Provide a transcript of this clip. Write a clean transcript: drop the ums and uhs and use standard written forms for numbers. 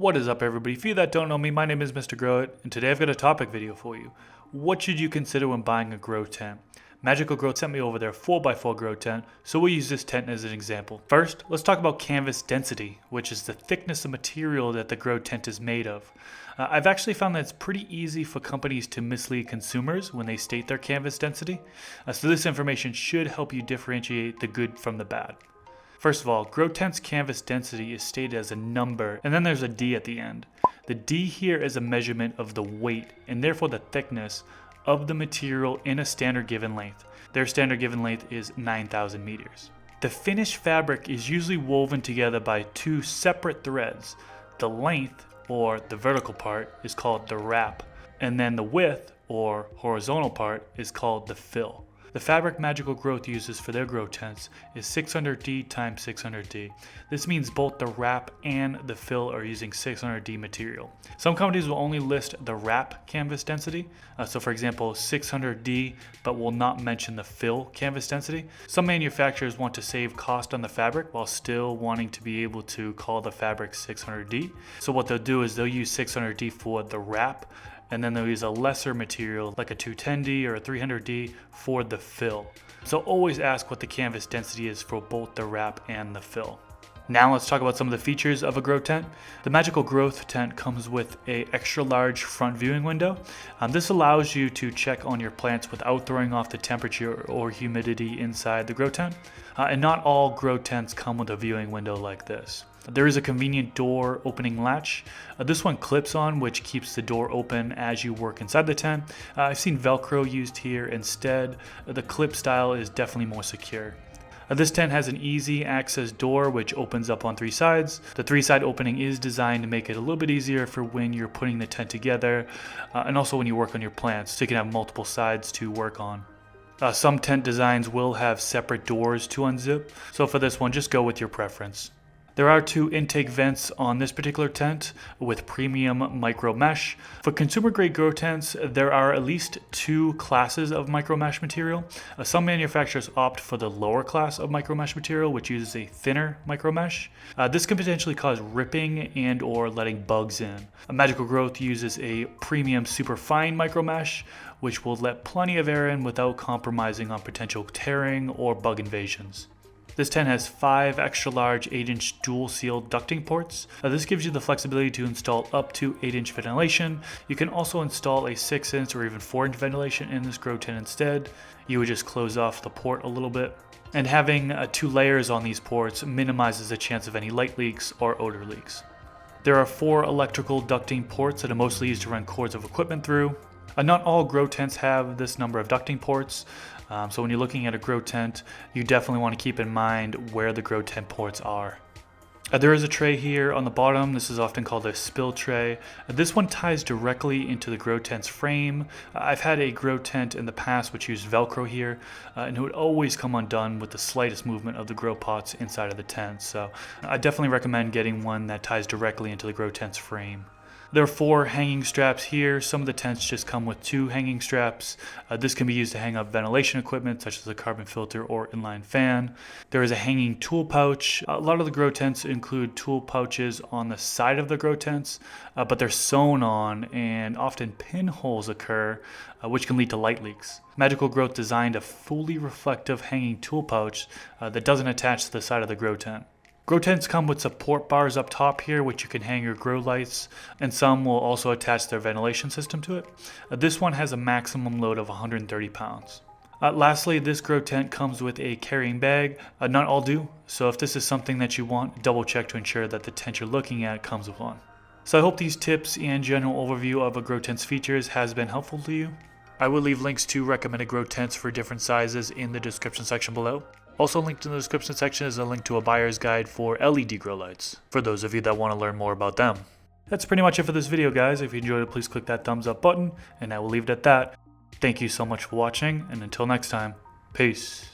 What is up, everybody? For you that don't know me, my name is Mr. Grow It, and today I've got a topic video for you. What should you consider when buying a grow tent? Magical Growth sent me over their 4x4 grow tent, so we'll use this tent as an example. First, let's talk about canvas density, which is the thickness of material that the grow tent is made of. I've actually found that it's pretty easy for companies to mislead consumers when they state their canvas density, so this information should help you differentiate the good from the bad. First of all, grow tent's canvas density is stated as a number, and then there's a D at the end. The D here is a measurement of the weight, and therefore the thickness, of the material in a standard given length. Their standard given length is 9,000 meters. The finished fabric is usually woven together by two separate threads. The length, or the vertical part, is called the wrap, and then the width, or horizontal part, is called the fill. The fabric Magical Growth uses for their grow tents is 600D times 600D. This means both the wrap and the fill are using 600D material. Some companies will only list the wrap canvas density, so for example 600D, but will not mention the fill canvas density. Some manufacturers want to save cost on the fabric while still wanting to be able to call the fabric 600D. So what they'll do is they'll use 600D for the wrap, and then they'll use a lesser material like a 210D or a 300D for the fill. So always ask what the canvas density is for both the wrap and the fill. Now let's talk about some of the features of a grow tent. The Magical Growth tent comes with a extra large front viewing window. This allows you to check on your plants without throwing off the temperature or humidity inside the grow tent. And not all grow tents come with a viewing window like this. There is a convenient door opening latch. This one clips on, which keeps the door open as you work inside the tent. I've seen Velcro used here instead. The clip style is definitely more secure. This tent has an easy access door which opens up on three sides. The three-side opening is designed to make it a little bit easier for when you're putting the tent together, and also when you work on your plants, so you can have multiple sides to work on. Some tent designs will have separate doors to unzip, so for this one, just go with your preference. There are two intake vents on this particular tent with premium micro mesh. For consumer grade grow tents, there are at least two classes of micro mesh material. Some manufacturers opt for the lower class of micro mesh material, which uses a thinner micro mesh. This can potentially cause ripping and or letting bugs in. Magical Growth uses a premium super fine micro mesh, which will let plenty of air in without compromising on potential tearing or bug invasions. This tent has 5 extra large 8-inch dual sealed ducting ports. This gives you the flexibility to install up to 8-inch ventilation. You can also install a 6-inch or even 4-inch ventilation in this grow tent instead. You would just close off the port a little bit. And having 2 layers on these ports minimizes the chance of any light leaks or odor leaks. There are 4 electrical ducting ports that are mostly used to run cords of equipment through. Not all grow tents have this number of ducting ports, so when you're looking at a grow tent, you definitely want to keep in mind where the grow tent ports are. There is a tray here on the bottom. This is often called a spill tray. This one ties directly into the grow tent's frame. I've had a grow tent in the past which used Velcro here, and it would always come undone with the slightest movement of the grow pots inside of the tent, so I definitely recommend getting one that ties directly into the grow tent's frame. There are 4 hanging straps here. Some of the tents just come with 2 hanging straps. This can be used to hang up ventilation equipment such as a carbon filter or inline fan. There is a hanging tool pouch. A lot of the grow tents include tool pouches on the side of the grow tents, but they're sewn on and often pinholes occur, which can lead to light leaks. Magical Growth designed a fully reflective hanging tool pouch that doesn't attach to the side of the grow tent. Grow tents come with support bars up top here, which you can hang your grow lights, and some will also attach their ventilation system to it. This one has a maximum load of 130 pounds. Lastly, this grow tent comes with a carrying bag. Not all do, so if this is something that you want, double check to ensure that the tent you're looking at comes with one. So I hope these tips and general overview of a grow tent's features has been helpful to you. I will leave links to recommended grow tents for different sizes in the description section below. Also linked in the description section is a link to a buyer's guide for LED grow lights, for those of you that want to learn more about them. That's pretty much it for this video, guys. If you enjoyed it, please click that thumbs up button, and I will leave it at that. Thank you so much for watching, and until next time, peace.